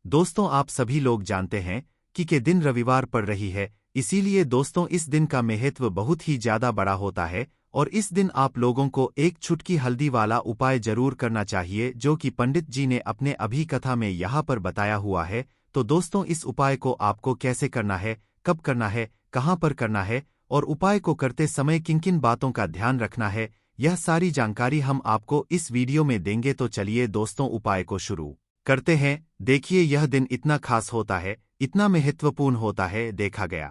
दोस्तों, आप सभी लोग जानते हैं कि के दिन रविवार पड़ रही है, इसीलिए दोस्तों इस दिन का महत्व बहुत ही ज्यादा बड़ा होता है और इस दिन आप लोगों को एक चुटकी हल्दी वाला उपाय जरूर करना चाहिए जो कि पंडित जी ने अपने अभी कथा में यहाँ पर बताया हुआ है। तो दोस्तों, इस उपाय को आपको कैसे करना है, कब करना है, कहाँ पर करना है और उपाय को करते समय किन किन बातों का ध्यान रखना है, यह सारी जानकारी हम आपको इस वीडियो में देंगे। तो चलिए दोस्तों, उपाय को शुरू करते हैं। देखिए, यह दिन इतना खास होता है, इतना महत्वपूर्ण होता है, देखा गया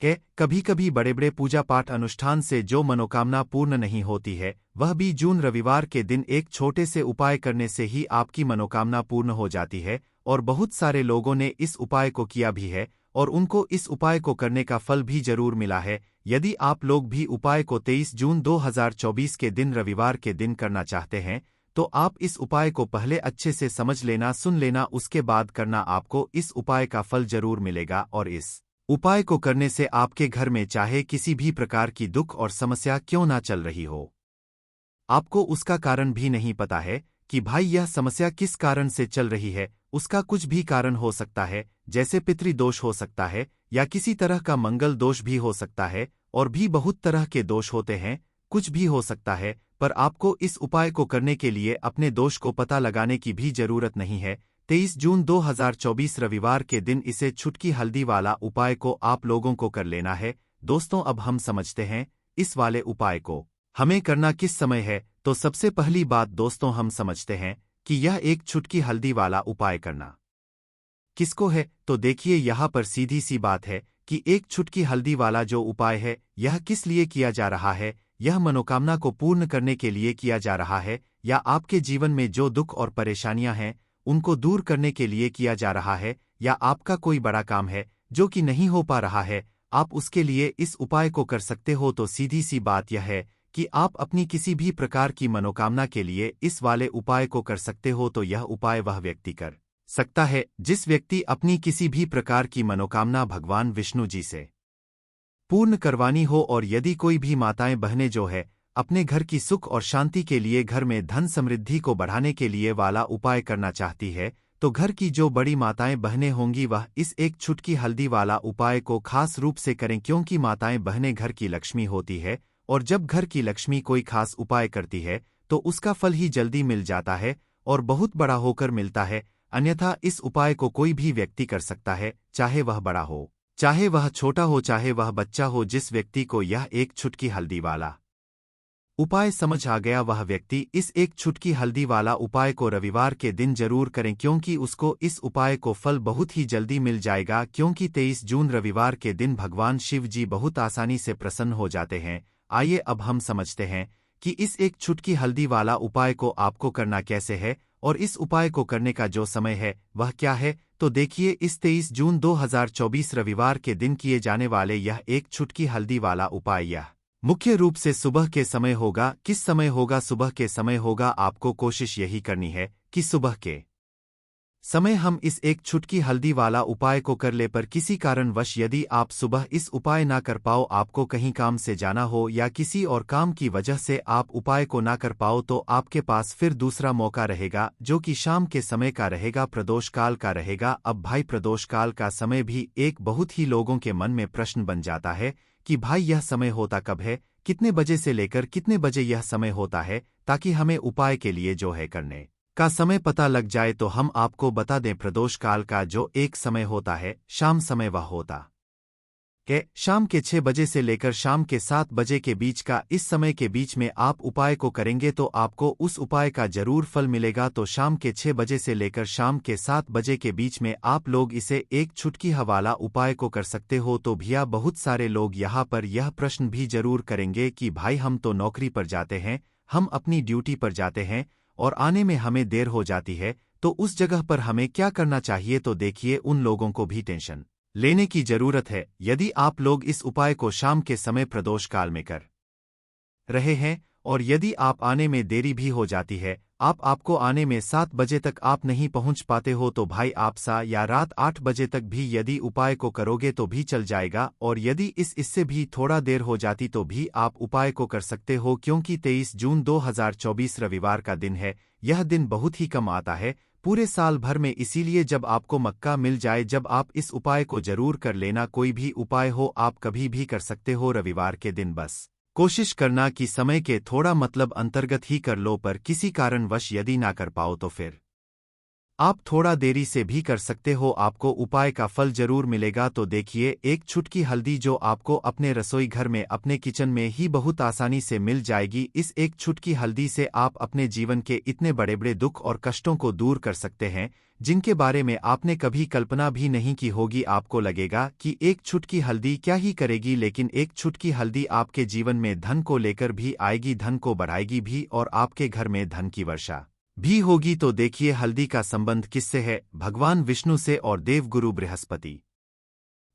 कि कभी कभी बड़े बड़े पूजा पाठ अनुष्ठान से जो मनोकामना पूर्ण नहीं होती है, वह भी जून रविवार के दिन एक छोटे से उपाय करने से ही आपकी मनोकामना पूर्ण हो जाती है। और बहुत सारे लोगों ने इस उपाय को किया भी है और उनको इस उपाय को करने का फल भी जरूर मिला है। यदि आप लोग भी उपाय को 23 जून 2024 के दिन रविवार के दिन करना चाहते हैं, तो आप इस उपाय को पहले अच्छे से समझ लेना, सुन लेना, उसके बाद करना। आपको इस उपाय का फल जरूर मिलेगा और इस उपाय को करने से आपके घर में चाहे किसी भी प्रकार की दुख और समस्या क्यों ना चल रही हो, आपको उसका कारण भी नहीं पता है कि भाई यह समस्या किस कारण से चल रही है। उसका कुछ भी कारण हो सकता है, जैसे पितृदोष हो सकता है या किसी तरह का मंगल दोष भी हो सकता है और भी बहुत तरह के दोष होते हैं, कुछ भी हो सकता है। पर आपको इस उपाय को करने के लिए अपने दोष को पता लगाने की भी जरूरत नहीं है। 23 जून 2024 रविवार के दिन इसे छुटकी हल्दी वाला उपाय को आप लोगों को कर लेना है। दोस्तों, अब हम समझते हैं इस वाले उपाय को हमें करना किस समय है। तो सबसे पहली बात दोस्तों, हम समझते हैं कि यह एक छुटकी हल्दी वाला उपाय करना किसको है। तो देखिए, यहाँ पर सीधी सी बात है कि एक छुटकी हल्दी वाला जो उपाय है, यह किस लिए किया जा रहा है। यह मनोकामना को पूर्ण करने के लिए किया जा रहा है, या आपके जीवन में जो दुख और परेशानियां हैं उनको दूर करने के लिए किया जा रहा है, या आपका कोई बड़ा काम है जो कि नहीं हो पा रहा है, आप उसके लिए इस उपाय को कर सकते हो। तो सीधी सी बात यह है कि आप अपनी किसी भी प्रकार की मनोकामना के लिए इस वाले उपाय को कर सकते हो। तो यह उपाय वह व्यक्ति कर सकता है जिस व्यक्ति अपनी किसी भी प्रकार की मनोकामना भगवान विष्णु जी से पूर्ण करवानी हो। और यदि कोई भी माताएं बहनें जो है अपने घर की सुख और शांति के लिए, घर में धन समृद्धि को बढ़ाने के लिए वाला उपाय करना चाहती है, तो घर की जो बड़ी माताएं बहनें होंगी वह इस एक छुटकी हल्दी वाला उपाय को खास रूप से करें, क्योंकि माताएं बहनें घर की लक्ष्मी होती है और जब घर की लक्ष्मी कोई खास उपाय करती है तो उसका फल ही जल्दी मिल जाता है और बहुत बड़ा होकर मिलता है। अन्यथा इस उपाय को कोई भी व्यक्ति कर सकता है, चाहे वह बड़ा हो, चाहे वह छोटा हो, चाहे वह बच्चा हो। जिस व्यक्ति को यह एक छुटकी हल्दी वाला उपाय समझ आ गया, वह व्यक्ति इस एक छुटकी हल्दी वाला उपाय को रविवार के दिन जरूर करें, क्योंकि उसको इस उपाय को फल बहुत ही जल्दी मिल जाएगा। क्योंकि 23 जून रविवार के दिन भगवान शिव जी बहुत आसानी से प्रसन्न हो जाते हैं। आइए अब हम समझते हैं कि इस एक छुटकी हल्दी वाला उपाय को आपको करना कैसे है और इस उपाय को करने का जो समय है वह क्या है। तो देखिए, इस 23 जून 2024 रविवार के दिन किए जाने वाले यह एक छुटकी हल्दी वाला उपाय यह मुख्य रूप से सुबह के समय होगा। किस समय होगा? सुबह के समय होगा। आपको कोशिश यही करनी है कि सुबह के समय हम इस एक छुटकी हल्दी वाला उपाय को कर ले। पर किसी कारणवश यदि आप सुबह इस उपाय ना कर पाओ, आपको कहीं काम से जाना हो या किसी और काम की वजह से आप उपाय को ना कर पाओ, तो आपके पास फिर दूसरा मौका रहेगा जो कि शाम के समय का रहेगा, प्रदोष काल का रहेगा। अब भाई, प्रदोष काल का समय भी एक बहुत ही लोगों के मन में प्रश्न बन जाता है कि भाई यह समय होता कब है, कितने बजे से लेकर कितने बजे यह समय होता है, ताकि हमें उपाय के लिए जो है करने का समय पता लग जाए। तो हम आपको बता दें, प्रदोष काल का जो एक समय होता है, शाम समय, वह होता कि शाम के 6 बजे से लेकर शाम के 7 बजे के बीच का। इस समय के बीच में आप उपाय को करेंगे तो आपको उस उपाय का जरूर फल मिलेगा। तो शाम के 6 बजे से लेकर शाम के 7 बजे के बीच में आप लोग इसे एक छुटकी हवाला उपाय को कर सकते हो। तो भैया, बहुत सारे लोग यहाँ पर यह प्रश्न भी जरूर करेंगे कि भाई हम तो नौकरी पर जाते हैं, हम अपनी ड्यूटी पर जाते हैं और आने में हमें देर हो जाती है, तो उस जगह पर हमें क्या करना चाहिए। तो देखिए, उन लोगों को भी टेंशन लेने की जरूरत है। यदि आप लोग इस उपाय को शाम के समय प्रदोष काल में कर रहे हैं और यदि आप आने में देरी भी हो जाती है, आपको आने में 7 बजे तक आप नहीं पहुंच पाते हो, तो भाई आप सा या रात 8 बजे तक भी यदि उपाय को करोगे तो भी चल जाएगा। और यदि इससे भी थोड़ा देर हो जाती तो भी आप उपाय को कर सकते हो, क्योंकि 23 जून 2024 रविवार का दिन है। यह दिन बहुत ही कम आता है, पूरे साल भर में। इसीलिए जब आपको मौका मिल जाए, जब आप इस उपाय को जरूर कर लेना। कोई भी उपाय हो, आप कभी भी कर सकते हो रविवार के दिन। बस कोशिश करना कि समय के थोड़ा मतलब अंतर्गत ही कर लो, पर किसी कारणवश यदि ना कर पाओ तो फिर आप थोड़ा देरी से भी कर सकते हो, आपको उपाय का फल जरूर मिलेगा। तो देखिए, एक छुटकी हल्दी जो आपको अपने रसोई घर में, अपने किचन में ही बहुत आसानी से मिल जाएगी। इस एक छुटकी हल्दी से आप अपने जीवन के इतने बड़े बड़े दुख और कष्टों को दूर कर सकते हैं, जिनके बारे में आपने कभी कल्पना भी नहीं की होगी। आपको लगेगा कि एक छुटकी हल्दी क्या ही करेगी, लेकिन एक छुटकी हल्दी आपके जीवन में धन को लेकर भी आएगी, धन को बढ़ाएगी भी, और आपके घर में धन की वर्षा भी होगी। तो देखिए, हल्दी का संबंध किससे है? भगवान विष्णु से और देवगुरु बृहस्पति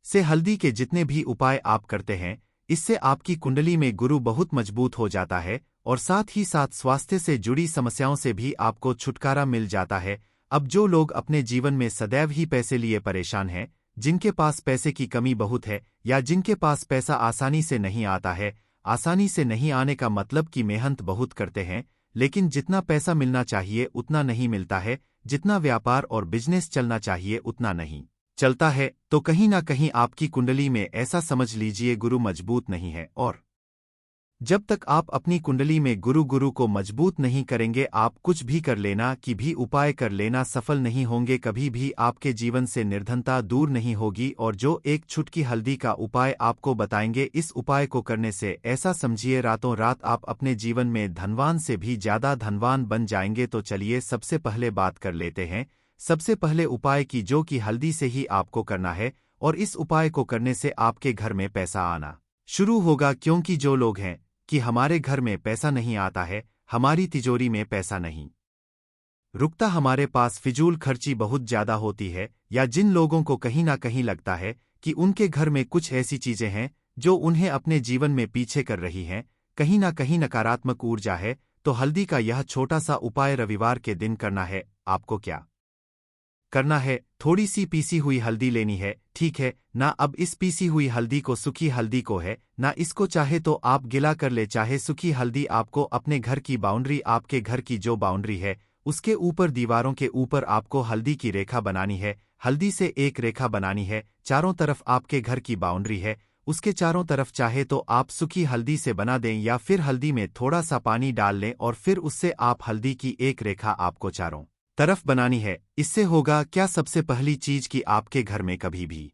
से। हल्दी के जितने भी उपाय आप करते हैं, इससे आपकी कुंडली में गुरु बहुत मजबूत हो जाता है, और साथ ही साथ स्वास्थ्य से जुड़ी समस्याओं से भी आपको छुटकारा मिल जाता है। अब जो लोग अपने जीवन में सदैव ही पैसे लिए परेशान हैं, जिनके पास पैसे की कमी बहुत है, या जिनके पास पैसा आसानी से नहीं आता है, आसानी से नहीं आने का मतलब कि मेहनत बहुत करते हैं, लेकिन जितना पैसा मिलना चाहिए उतना नहीं मिलता है, जितना व्यापार और बिजनेस चलना चाहिए उतना नहीं चलता है, तो कहीं ना कहीं आपकी कुंडली में ऐसा समझ लीजिए गुरु मजबूत नहीं है। और जब तक आप अपनी कुंडली में गुरु को मजबूत नहीं करेंगे, आप कुछ भी कर लेना, कि भी उपाय कर लेना, सफल नहीं होंगे। कभी भी आपके जीवन से निर्धनता दूर नहीं होगी। और जो एक छुटकी हल्दी का उपाय आपको बताएंगे, इस उपाय को करने से ऐसा समझिए रातों रात आप अपने जीवन में धनवान से भी ज्यादा धनवान बन जाएंगे। तो चलिए सबसे पहले बात कर लेते हैं, सबसे पहले उपाय की, जो कि हल्दी से ही आपको करना है। और इस उपाय को करने से आपके घर में पैसा आना शुरू होगा। क्योंकि जो लोग हैं कि हमारे घर में पैसा नहीं आता है, हमारी तिजोरी में पैसा नहीं रुकता, हमारे पास फिजूल खर्ची बहुत ज्यादा होती है, या जिन लोगों को कहीं ना कहीं लगता है कि उनके घर में कुछ ऐसी चीजें हैं जो उन्हें अपने जीवन में पीछे कर रही हैं, कहीं ना कहीं नकारात्मक ऊर्जा है, तो हल्दी का यह छोटा सा उपाय रविवार के दिन करना है। आपको क्या करना है? थोड़ी सी पीसी हुई हल्दी लेनी है, ठीक है ना। अब इस पीसी हुई हल्दी को, सूखी हल्दी को है ना, इसको चाहे तो आप गिला कर ले, चाहे सूखी हल्दी। आपको अपने घर की बाउंड्री, आपके घर की जो बाउंड्री है, उसके ऊपर, दीवारों के ऊपर आपको हल्दी की रेखा बनानी है। हल्दी से एक रेखा बनानी है, चारों तरफ आपके घर की बाउंड्री है, उसके चारों तरफ चाहे तो आप सूखी हल्दी से बना दें, या फिर हल्दी में थोड़ा सा पानी डाल लें, और फिर उससे आप हल्दी की एक रेखा आपको चारों तरफ बनानी है। इससे होगा क्या? सबसे पहली चीज कि आपके घर में कभी भी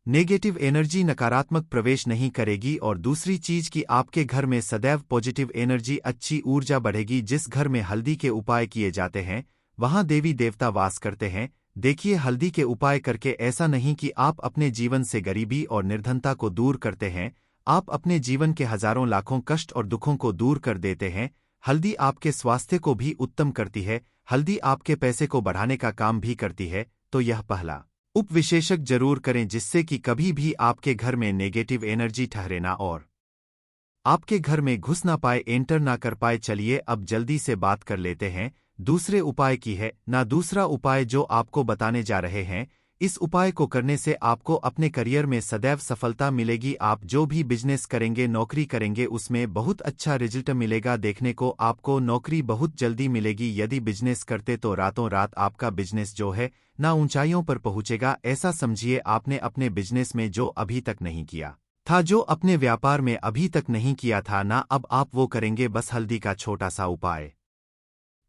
नेगेटिव एनर्जी, नकारात्मक प्रवेश नहीं करेगी। और दूसरी चीज कि आपके घर में सदैव पॉजिटिव एनर्जी, अच्छी ऊर्जा बढ़ेगी। जिस घर में हल्दी के उपाय किए जाते हैं, वहां देवी देवता वास करते हैं। देखिए, हल्दी के उपाय करके ऐसा नहीं कि आप अपने जीवन से गरीबी और निर्धनता को दूर करते हैं, आप अपने जीवन के हजारों लाखों कष्ट और दुखों को दूर कर देते हैं। हल्दी आपके स्वास्थ्य को भी उत्तम करती है, हल्दी आपके पैसे को बढ़ाने का काम भी करती है। तो यह पहला उपविशेषक जरूर करें, जिससे कि कभी भी आपके घर में नेगेटिव एनर्जी ठहरे ना, और आपके घर में घुस ना पाए, एंटर ना कर पाए। चलिए अब जल्दी से बात कर लेते हैं दूसरे उपाय की है ना। दूसरा उपाय जो आपको बताने जा रहे हैं, इस उपाय को करने से आपको अपने करियर में सदैव सफलता मिलेगी। आप जो भी बिजनेस करेंगे, नौकरी करेंगे, उसमें बहुत अच्छा रिजल्ट मिलेगा देखने को। आपको नौकरी बहुत जल्दी मिलेगी। यदि बिजनेस करते तो रातों रात आपका बिजनेस जो है ना ऊंचाइयों पर पहुंचेगा। ऐसा समझिए आपने अपने बिजनेस में जो अभी तक नहीं किया था, जो अपने व्यापार में अभी तक नहीं किया था ना, अब आप वो करेंगे। बस हल्दी का छोटा सा उपाय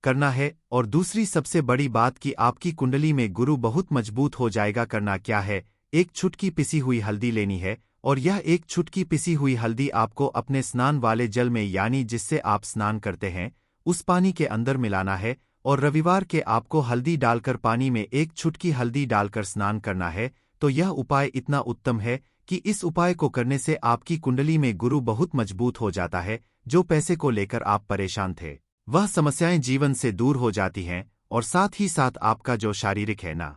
करना है। और दूसरी सबसे बड़ी बात कि आपकी कुंडली में गुरु बहुत मजबूत हो जाएगा। करना क्या है? एक छुटकी पिसी हुई हल्दी लेनी है, और यह एक छुटकी पिसी हुई हल्दी आपको अपने स्नान वाले जल में, यानी जिससे आप स्नान करते हैं, उस पानी के अंदर मिलाना है। और रविवार के आपको हल्दी डालकर, पानी में एक छुटकी हल्दी डालकर स्नान करना है। तो यह उपाय इतना उत्तम है कि इस उपाय को करने से आपकी कुंडली में गुरु बहुत मजबूत हो जाता है। जो पैसे को लेकर आप परेशान थे, वह समस्याएं जीवन से दूर हो जाती हैं। और साथ ही साथ आपका जो शारीरिक है ना,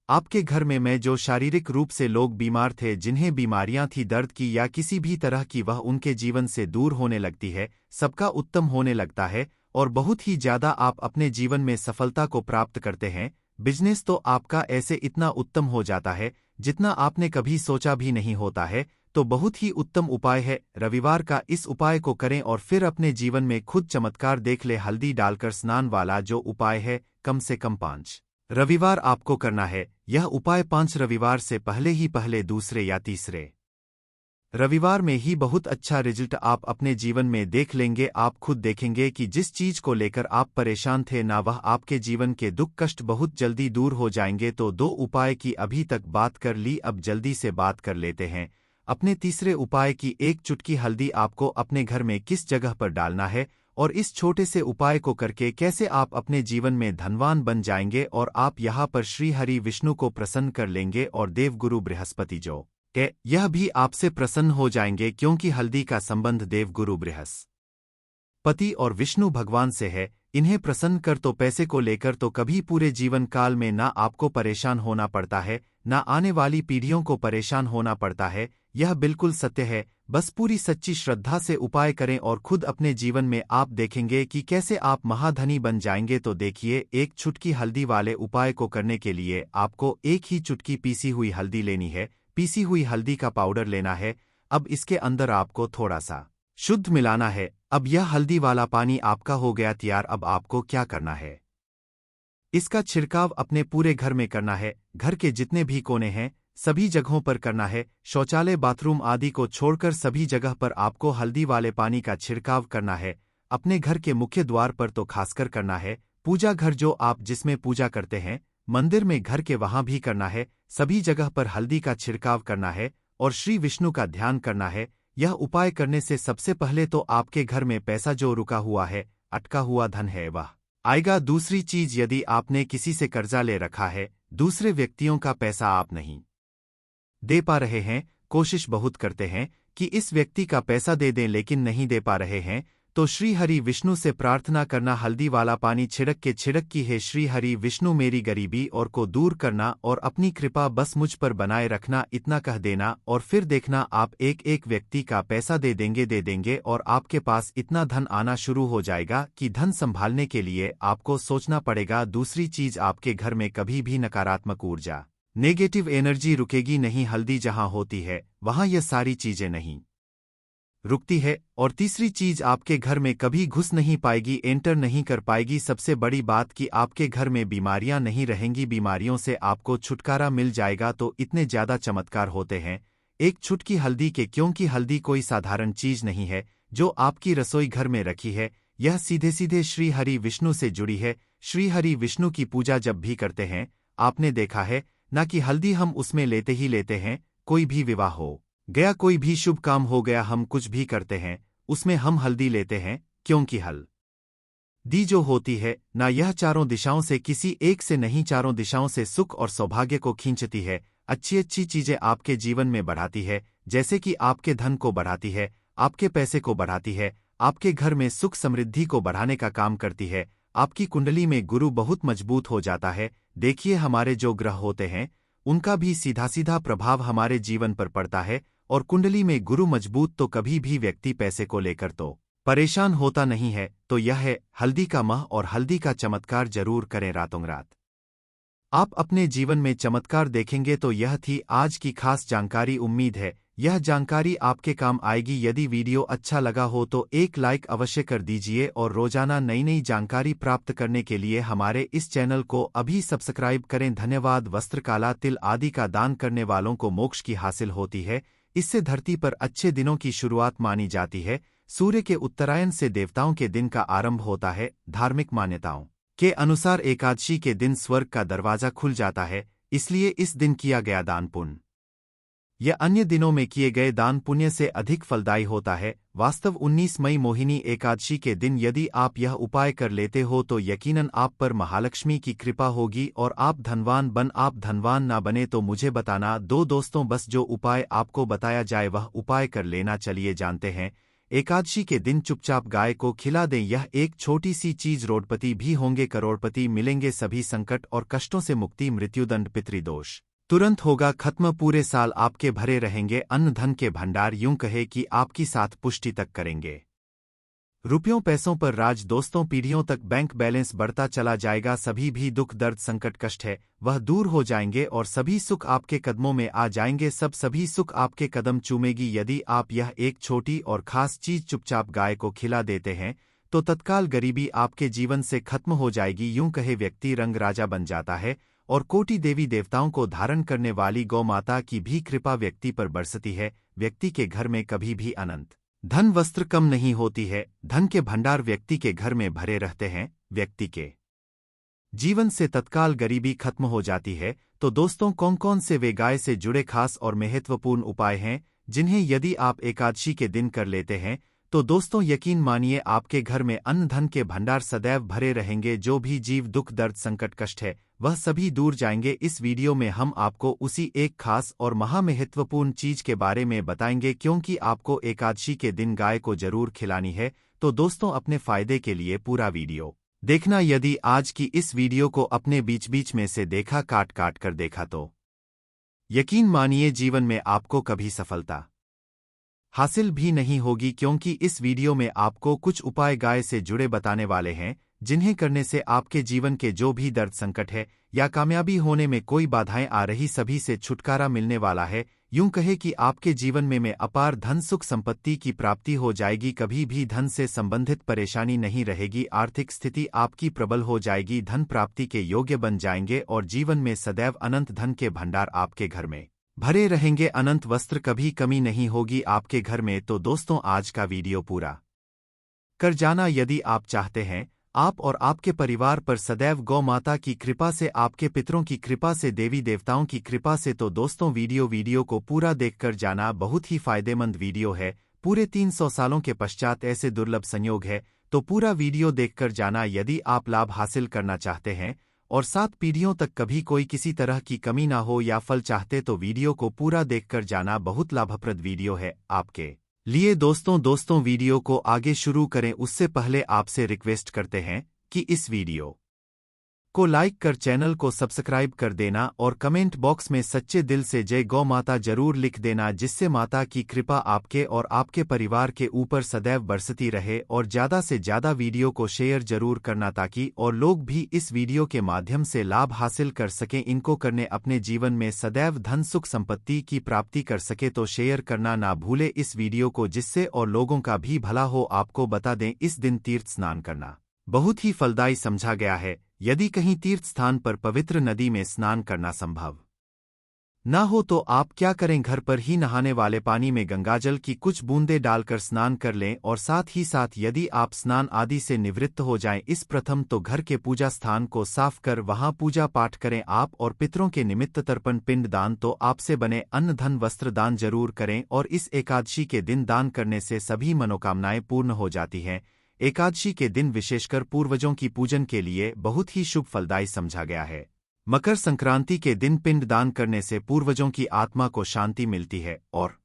आपके घर में जो शारीरिक रूप से लोग बीमार थे, जिन्हें बीमारियां थी दर्द की या किसी भी तरह की, वह उनके जीवन से दूर होने लगती है, सबका उत्तम होने लगता है, और बहुत ही ज्यादा आप अपने जीवन में सफलता को प्राप्त करते हैं। बिजनेस तो आपका ऐसे इतना उत्तम हो जाता है जितना आपने कभी सोचा भी नहीं होता है। तो बहुत ही उत्तम उपाय है। रविवार का इस उपाय को करें और फिर अपने जीवन में खुद चमत्कार देख ले। हल्दी डालकर स्नान वाला जो उपाय है, कम से कम 5 रविवार आपको करना है। यह उपाय 5 रविवार से पहले दूसरे या तीसरे रविवार में ही बहुत अच्छा रिजल्ट आप अपने जीवन में देख लेंगे। आप खुद देखेंगे कि जिस चीज को लेकर आप परेशान थे ना, वह आपके जीवन के दुख कष्ट बहुत जल्दी दूर हो जाएंगे। तो 2 उपाय की अभी तक बात कर ली, अब जल्दी से बात कर लेते हैं अपने तीसरे उपाय की। 1 चुटकी हल्दी आपको अपने घर में किस जगह पर डालना है और इस छोटे से उपाय को करके कैसे आप अपने जीवन में धनवान बन जाएंगे और आप यहाँ पर श्री हरि विष्णु को प्रसन्न कर लेंगे और देवगुरु बृहस्पति जो यह भी आपसे प्रसन्न हो जाएंगे, क्योंकि हल्दी का संबंध देवगुरु बृहस्पति और विष्णु भगवान से है। इन्हें प्रसन्न कर तो पैसे को लेकर तो कभी पूरे जीवन काल में ना आपको परेशान होना पड़ता है, ना आने वाली पीढ़ियों को परेशान होना पड़ता है। यह बिल्कुल सत्य है। बस पूरी सच्ची श्रद्धा से उपाय करें और खुद अपने जीवन में आप देखेंगे कि कैसे आप महाधनी बन जाएंगे। तो देखिए, 1 चुटकी हल्दी वाले उपाय को करने के लिए आपको 1 ही चुटकी पीसी हुई हल्दी लेनी है। पीसी हुई हल्दी का पाउडर लेना है। अब इसके अंदर आपको थोड़ा सा शुद्ध मिलाना है। अब यह हल्दी वाला पानी आपका हो गया तैयार। अब आपको क्या करना है, इसका छिड़काव अपने पूरे घर में करना है। घर के जितने भी कोने हैं सभी जगहों पर करना है। शौचालय, बाथरूम आदि को छोड़कर सभी जगह पर आपको हल्दी वाले पानी का छिड़काव करना है। अपने घर के मुख्य द्वार पर तो खासकर करना है। पूजा घर जो आप जिसमें पूजा करते हैं, मंदिर में, घर के वहां भी करना है। सभी जगह पर हल्दी का छिड़काव करना है और श्री विष्णु का ध्यान करना है। यह उपाय करने से सबसे पहले तो आपके घर में पैसा जो रुका हुआ है, अटका हुआ धन है, वह आएगा। दूसरी चीज, यदि आपने किसी से कर्जा ले रखा है, दूसरे व्यक्तियों का पैसा आप नहीं दे पा रहे हैं, कोशिश बहुत करते हैं कि इस व्यक्ति का पैसा दे दें लेकिन नहीं दे पा रहे हैं, तो श्री हरि विष्णु से प्रार्थना करना, हल्दी वाला पानी छिड़क की है, श्री हरि विष्णु मेरी गरीबी और को दूर करना और अपनी कृपा बस मुझ पर बनाए रखना, इतना कह देना। और फिर देखना आप एक व्यक्ति का पैसा दे देंगे और आपके पास इतना धन आना शुरू हो जाएगा कि धन संभालने के लिए आपको सोचना पड़ेगा। दूसरी चीज, आपके घर में कभी भी नकारात्मक ऊर्जा, नेगेटिव एनर्जी रुकेगी नहीं। हल्दी जहां होती है वहां ये सारी चीजें नहीं रुकती है। और तीसरी चीज, आपके घर में कभी घुस नहीं पाएगी, एंटर नहीं कर पाएगी। सबसे बड़ी बात कि आपके घर में बीमारियां नहीं रहेंगी, बीमारियों से आपको छुटकारा मिल जाएगा। तो इतने ज्यादा चमत्कार होते हैं 1 चुटकी हल्दी के, क्योंकि हल्दी कोई साधारण चीज नहीं है जो आपकी रसोई घर में रखी है। यह सीधे श्री हरि विष्णु से जुड़ी है। श्री हरि विष्णु की पूजा जब भी करते हैं, आपने देखा है ना कि हल्दी हम उसमें लेते ही लेते हैं। कोई भी विवाह हो गया, कोई भी शुभ काम हो गया, हम कुछ भी करते हैं उसमें हम हल्दी लेते हैं, क्योंकि हल्दी जो होती है ना, यह चारों दिशाओं से, किसी एक से नहीं, चारों दिशाओं से सुख और सौभाग्य को खींचती है। अच्छी चीजें आपके जीवन में बढ़ाती है, जैसे कि आपके धन को बढ़ाती है, आपके पैसे को बढ़ाती है, आपके घर में सुख समृद्धि को बढ़ाने का काम करती है। आपकी कुंडली में गुरु बहुत मजबूत हो जाता है। देखिए, हमारे जो ग्रह होते हैं उनका भी सीधा प्रभाव हमारे जीवन पर पड़ता है, और कुंडली में गुरु मजबूत तो कभी भी व्यक्ति पैसे को लेकर तो परेशान होता नहीं है। तो यह है हल्दी का मह, और हल्दी का चमत्कार जरूर करें रातों रात। आप अपने जीवन में चमत्कार देखेंगे। तो यह थी आज की खास जानकारी। उम्मीद है यह जानकारी आपके काम आएगी। यदि वीडियो अच्छा लगा हो तो एक लाइक अवश्य कर दीजिए, और रोजाना नई जानकारी प्राप्त करने के लिए हमारे इस चैनल को अभी सब्सक्राइब करें। धन्यवाद। वस्त्र, काला तिल आदि का दान करने वालों को मोक्ष की हासिल होती है। इससे धरती पर अच्छे दिनों की शुरुआत मानी जाती है। सूर्य के उत्तरायण से देवताओं के दिन का आरंभ होता है। धार्मिक मान्यताओं के अनुसार एकादशी के दिन स्वर्ग का दरवाजा खुल जाता है, इसलिए इस दिन किया गया दान पुण्य यह अन्य दिनों में किए गए दान पुण्य से अधिक फलदायी होता है। वास्तव 19 मई मोहिनी एकादशी के दिन यदि आप यह उपाय कर लेते हो तो यकीनन आप पर महालक्ष्मी की कृपा होगी और आप धनवान ना बने तो मुझे बताना। 2 दोस्तों, बस जो उपाय आपको बताया जाए वह उपाय कर लेना। चलिए जानते हैं। एकादशी के दिन चुपचाप गाय को खिला दें। यह एक छोटी सी चीज, रोडपति भी होंगे, करोड़पति मिलेंगे, सभी संकट और कष्टों से मुक्ति, मृत्युदंड, पितृदोष तुरंत होगा खत्म। पूरे साल आपके भरे रहेंगे अन्न धन के भंडार, यूं कहे कि आपकी साथ पुष्टि तक करेंगे। रुपयों पैसों पर राज। दोस्तों, पीढ़ियों तक बैंक बैलेंस बढ़ता चला जाएगा। सभी भी दुख दर्द संकट कष्ट है वह दूर हो जाएंगे और सभी सुख आपके कदमों में आ जाएंगे। सभी सुख आपके कदम चूमेगी। यदि आप यह एक छोटी और खास चीज चुपचाप गाय को खिला देते हैं तो तत्काल गरीबी आपके जीवन से खत्म हो जाएगी। यूं कहे व्यक्ति रंग राजा बन जाता है और कोटि देवी देवताओं को धारण करने वाली गौ माता की भी कृपा व्यक्ति पर बरसती है। व्यक्ति के घर में कभी भी अनंत धन वस्त्र कम नहीं होती है। धन के भंडार व्यक्ति के घर में भरे रहते हैं। व्यक्ति के जीवन से तत्काल गरीबी खत्म हो जाती है। तो दोस्तों, कौन कौन से वे गाय से जुड़े खास और महत्वपूर्ण उपाय हैं जिन्हें यदि आप एकादशी के दिन कर लेते हैं तो दोस्तों यकीन मानिए आपके घर में अन्न धन के भंडार सदैव भरे रहेंगे। जो भी जीव दुख दर्द संकट कष्ट है वह सभी दूर जाएंगे। इस वीडियो में हम आपको उसी एक खास और महामहत्वपूर्ण चीज के बारे में बताएंगे क्योंकि आपको एकादशी के दिन गाय को जरूर खिलानी है। तो दोस्तों, अपने फायदे के लिए पूरा वीडियो देखना। यदि आज की इस वीडियो को अपने बीच बीच में से देखा, काट काट कर देखा तो यकीन मानिए जीवन में आपको कभी सफलता हासिल भी नहीं होगी, क्योंकि इस वीडियो में आपको कुछ उपाय गाय से जुड़े बताने वाले हैं जिन्हें करने से आपके जीवन के जो भी दर्द संकट है या कामयाबी होने में कोई बाधाएं आ रही सभी से छुटकारा मिलने वाला है। यूं कहे कि आपके जीवन में अपार धन सुख संपत्ति की प्राप्ति हो जाएगी। कभी भी धन से संबंधित परेशानी नहीं रहेगी। आर्थिक स्थिति आपकी प्रबल हो जाएगी। धन प्राप्ति के योग्य बन जाएंगे और जीवन में सदैव अनंत धन के भंडार आपके घर में भरे रहेंगे। अनंत वस्त्र कभी कमी नहीं होगी आपके घर में। तो दोस्तों, आज का वीडियो पूरा कर जाना। यदि आप चाहते हैं आप और आपके परिवार पर सदैव गौ माता की कृपा से, आपके पितरों की कृपा से, देवी देवताओं की कृपा से, तो दोस्तों वीडियो को पूरा देखकर जाना। बहुत ही फायदेमंद वीडियो है। पूरे 300 सालों के पश्चात ऐसे दुर्लभ संयोग है, तो पूरा वीडियो देखकर जाना। यदि आप लाभ हासिल करना चाहते हैं और 7 पीढ़ियों तक कभी कोई किसी तरह की कमी ना हो या फल चाहते तो वीडियो को पूरा देखकर जाना। बहुत लाभप्रद वीडियो है आपके लिए। दोस्तों वीडियो को आगे शुरू करें उससे पहले आपसे रिक्वेस्ट करते हैं कि इस वीडियो को लाइक कर चैनल को सब्सक्राइब कर देना और कमेंट बॉक्स में सच्चे दिल से जय गौ माता जरूर लिख देना, जिससे माता की कृपा आपके और आपके परिवार के ऊपर सदैव बरसती रहे। और ज़्यादा से ज़्यादा वीडियो को शेयर जरूर करना ताकि और लोग भी इस वीडियो के माध्यम से लाभ हासिल कर सकें। इनको करने अपने जीवन में सदैव धन सुख संपत्ति की प्राप्ति कर सके। तो शेयर करना ना भूले इस वीडियो को, जिससे और लोगों का भी भला हो। आपको बता दें, इस दिन तीर्थ स्नान करना बहुत ही फलदायी समझा गया है। यदि कहीं तीर्थ स्थान पर पवित्र नदी में स्नान करना संभव ना हो तो आप क्या करें, घर पर ही नहाने वाले पानी में गंगाजल की कुछ बूंदें डालकर स्नान कर लें। और साथ ही साथ यदि आप स्नान आदि से निवृत्त हो जाएं इस प्रथम तो घर के पूजा स्थान को साफ कर वहां पूजा पाठ करें। आप और पितरों के निमित्त तर्पण पिंड दान तो आपसे बने अन्न धन वस्त्र दान जरूर करें। और इस एकादशी के दिन दान करने से सभी मनोकामनाएं पूर्ण हो जाती हैं। एकादशी के दिन विशेषकर पूर्वजों की पूजन के लिए बहुत ही शुभ फलदायी समझा गया है। मकर संक्रांति के दिन पिंड दान करने से पूर्वजों की आत्मा को शांति मिलती है और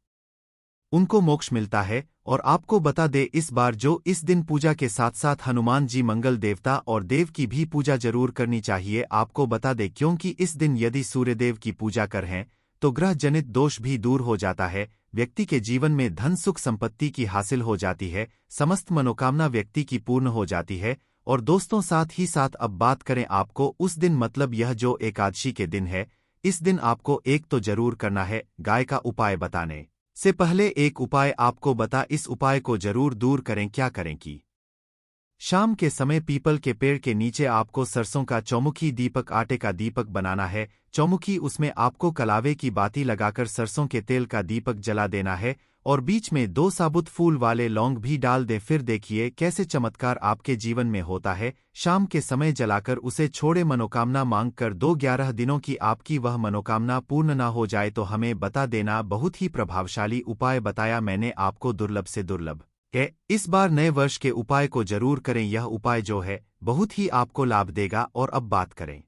उनको मोक्ष मिलता है। और आपको बता दे इस बार जो इस दिन पूजा के साथ साथ हनुमान जी मंगल देवता और देव की भी पूजा जरूर करनी चाहिए। आपको बता दे क्योंकि इस दिन यदि सूर्यदेव की पूजा करें तो ग्रह जनित दोष भी दूर हो जाता है। व्यक्ति के जीवन में धन सुख संपत्ति की हासिल हो जाती है। समस्त मनोकामना व्यक्ति की पूर्ण हो जाती है। और दोस्तों, साथ ही साथ अब बात करें आपको उस दिन, मतलब यह जो एकादशी के दिन है, इस दिन आपको एक तो जरूर करना है। गाय का उपाय बताने से पहले एक उपाय आपको बता, इस उपाय को जरूर दूर करें। क्या करें कि शाम के समय पीपल के पेड़ के नीचे आपको सरसों का चौमुखी दीपक, आटे का दीपक बनाना है। चौमुखी, उसमें आपको कलावे की बाती लगाकर सरसों के तेल का दीपक जला देना है और बीच में 2 साबुत फूल वाले लौंग भी डाल दें। फिर देखिए कैसे चमत्कार आपके जीवन में होता है। शाम के समय जलाकर उसे छोड़े, मनोकामना मांग कर 2-11 दिनों की आपकी वह मनोकामना पूर्ण ना हो जाए तो हमें बता देना। बहुत ही प्रभावशाली उपाय बताया मैंने आपको, दुर्लभ से दुर्लभ है। इस बार नए वर्ष के उपाय को जरूर करें। यह उपाय जो है बहुत ही आपको लाभ देगा। और अब बात करें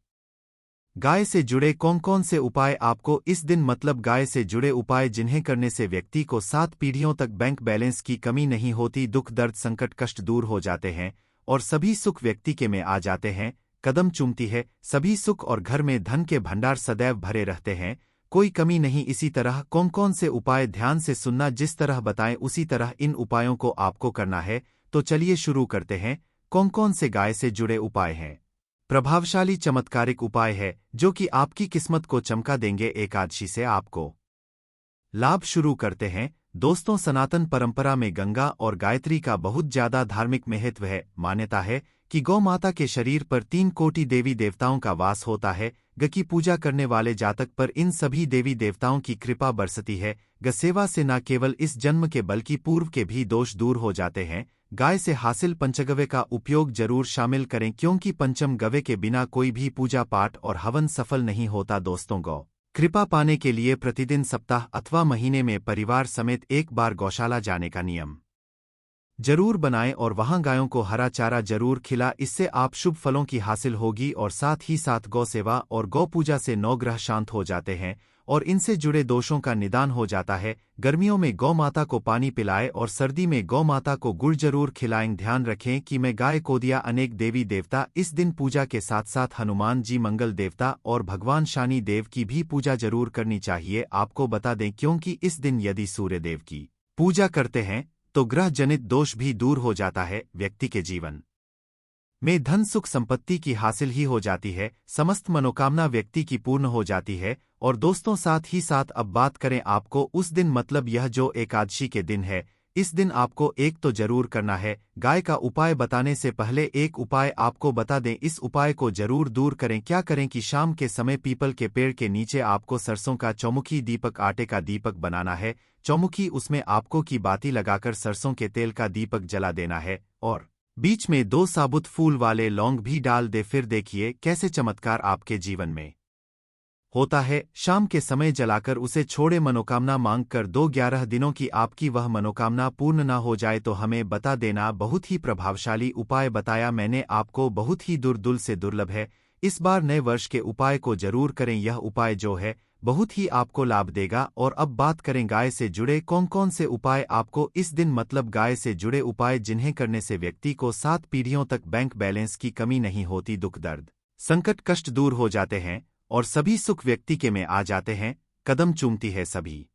गाय से जुड़े कौन कौन से उपाय आपको इस दिन, मतलब गाय से जुड़े उपाय जिन्हें करने से व्यक्ति को 7 पीढ़ियों तक बैंक बैलेंस की कमी नहीं होती, दुख दर्द संकट कष्ट दूर हो जाते हैं और सभी सुख व्यक्ति के में आ जाते हैं। कदम चूमती है सभी सुख और घर में धन के भंडार सदैव भरे रहते हैं, कोई कमी नहीं। इसी तरह कौन कौन से उपाय ध्यान से सुनना, जिस तरह बताएं उसी तरह इन उपायों को आपको करना है। तो चलिए शुरू करते हैं। कौन कौन से गाय से जुड़े उपाय हैं? प्रभावशाली चमत्कारिक उपाय है जो कि आपकी किस्मत को चमका देंगे। एकादशी से आपको लाभ शुरू करते हैं। दोस्तों, सनातन परंपरा में गंगा और गायत्री का बहुत ज्यादा धार्मिक महत्व है। मान्यता है कि गौ माता के शरीर पर 3 कोटि देवी देवताओं का वास होता है। ग की पूजा करने वाले जातक पर इन सभी देवी देवताओं की कृपा बरसती है। ग सेवा से न केवल इस जन्म के बल्कि पूर्व के भी दोष दूर हो जाते हैं। गाय से हासिल पंचगव्य का उपयोग जरूर शामिल करें, क्योंकि पंचम गव्य के बिना कोई भी पूजा पाठ और हवन सफल नहीं होता। दोस्तों, गौ कृपा पाने के लिए प्रतिदिन, सप्ताह अथवा महीने में परिवार समेत एक बार गौशाला जाने का नियम जरूर बनाएं और वहां गायों को हरा चारा जरूर खिला। इससे आप शुभ फलों की हासिल होगी और साथ ही साथ गौ सेवा और गौ पूजा से 9 ग्रह शांत हो जाते हैं और इनसे जुड़े दोषों का निदान हो जाता है। गर्मियों में गौ माता को पानी पिलाएं और सर्दी में गौ माता को गुड़ जरूर खिलाएं। ध्यान रखें कि मैं गाय को दिया अनेक देवी देवता इस दिन पूजा के साथ साथ हनुमान जी, मंगल देवता और भगवान शनि देव की भी पूजा जरूर करनी चाहिए। आपको बता दें, क्योंकि इस दिन यदि सूर्य देव की पूजा करते हैं तो ग्रह जनित दोष भी दूर हो जाता है। व्यक्ति के जीवन में धन सुख संपत्ति की हासिल ही हो जाती है। समस्त मनोकामना व्यक्ति की पूर्ण हो जाती है। और दोस्तों, साथ ही साथ अब बात करें आपको उस दिन, मतलब यह जो एकादशी के दिन है, इस दिन आपको एक तो जरूर करना है। गाय का उपाय बताने से पहले एक उपाय आपको बता दें, इस उपाय को जरूर दूर करें। क्या करें कि शाम के समय पीपल के पेड़ के नीचे आपको सरसों का चौमुखी दीपक, आटे का दीपक बनाना है। चौमुखी, उसमें आपको की बाती लगाकर सरसों के तेल का दीपक जला देना है और बीच में 2 साबुत फूल वाले लौंग भी डाल दे। फिर देखिए कैसे चमत्कार आपके जीवन में होता है। शाम के समय जलाकर उसे छोड़े, मनोकामना मांग कर 2-11 दिनों की आपकी वह मनोकामना पूर्ण ना हो जाए तो हमें बता देना। बहुत ही प्रभावशाली उपाय बताया मैंने आपको, बहुत ही दुर्दुल से दुर्लभ है। इस बार नए वर्ष के उपाय को जरूर करें। यह उपाय जो है बहुत ही आपको लाभ देगा। और अब बात करें गाय से जुड़े कौन कौन से उपाय आपको इस दिन, मतलब गाय से जुड़े उपाय जिन्हें करने से व्यक्ति को 7 पीढ़ियों तक बैंक बैलेंस की कमी नहीं होती, दुख दर्द संकट कष्ट दूर हो जाते हैं और सभी सुख व्यक्ति के में आ जाते हैं। कदम चूमती है सभी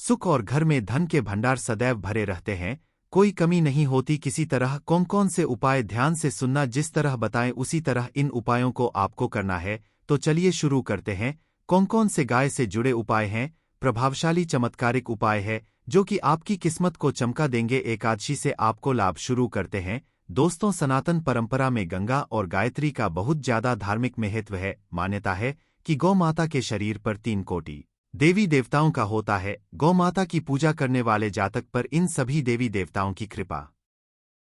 सुख और घर में धन के भंडार सदैव भरे रहते हैं, कोई कमी नहीं होती किसी तरह। कौन कौन से उपाय, ध्यान से सुनना, जिस तरह बताएं उसी तरह इन उपायों को आपको करना है। तो चलिए शुरू करते हैं। कौन कौन से गाय से जुड़े उपाय हैं? प्रभावशाली चमत्कारिक उपाय है जो कि आपकी किस्मत को चमका देंगे। एकादशी से आपको लाभ शुरू करते हैं। दोस्तों, सनातन परंपरा में गंगा और गायत्री का बहुत ज्यादा धार्मिक महत्व है। मान्यता है कि गौ माता के शरीर पर 3 कोटि देवी देवताओं का होता है। गौ माता की पूजा करने वाले जातक पर इन सभी देवी देवताओं की कृपा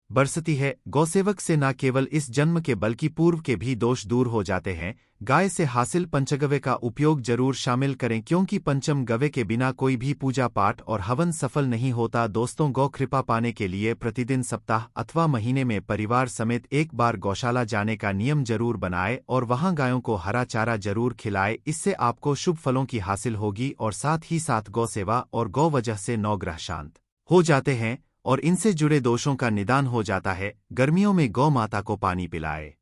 बरसती है। गौसेवक से न केवल इस जन्म के बल्कि पूर्व के भी दोष दूर हो जाते हैं। गाय से हासिल पंचगव्य का उपयोग जरूर शामिल करें, क्योंकि पंचम गव्य के बिना कोई भी पूजा पाठ और हवन सफल नहीं होता। दोस्तों, गौ कृपा पाने के लिए प्रतिदिन, सप्ताह अथवा महीने में परिवार समेत एक बार गौशाला जाने का नियम जरूर बनाए और वहां गायों को हरा चारा जरूर खिलाए। इससे आपको शुभ फलों की हासिल होगी और साथ ही साथ गौ सेवा और गौ वजह से 9 ग्रह शांत हो जाते हैं और इनसे जुड़े दोषों का निदान हो जाता है। गर्मियों में गौ माता को पानी पिलाए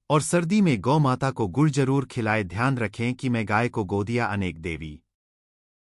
और सर्दी में गौ माता को गुड़ जरूर खिलाए। ध्यान रखें कि मैं गाय को गोदिया अनेक देवी